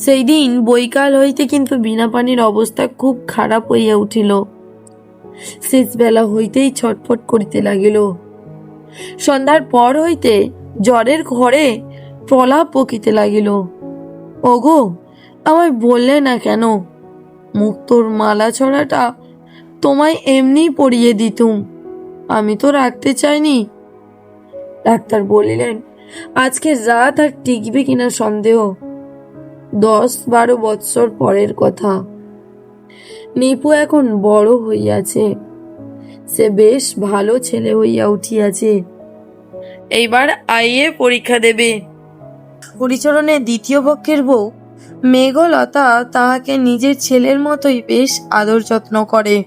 সেই দিন বৈকাল হইতে কিন্তু বীণাপাণির অবস্থা খুব খারাপ হইয়া উঠিল। শেষ বেলা হইতেই ছটফট করিতে লাগিল। সন্ধ্যার পর হইতে জ্বরের ঘরে প্রলাপ বকিতে লাগিল, ওগো, আমায় বললে না কেন? মুক্তোর মালা ছড়াটা তোমায় এমনি পরিয়ে দিতুম, আমি তো রাখতে চাইনি। ডাক্তার বলিলেন, আজকে রাত আর টিকবে কিনা সন্দেহ। 10-12 বৎসর পরের কথা। নিপু এখন বড় হইয়াছে, সে বেশ ভালো ছেলে হইয়া উঠিয়াছে। এইবার আইএ পরীক্ষা দেবে। হরিচরণের দ্বিতীয় পক্ষের বউ মেঘলতা তাহাকে নিজের ছেলের মতোই বেশ আদর যত্ন করে।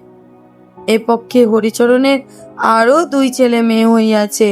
এ পক্ষে হরিচরণের আরো 2 ছেলে মেয়ে হইয়াছে।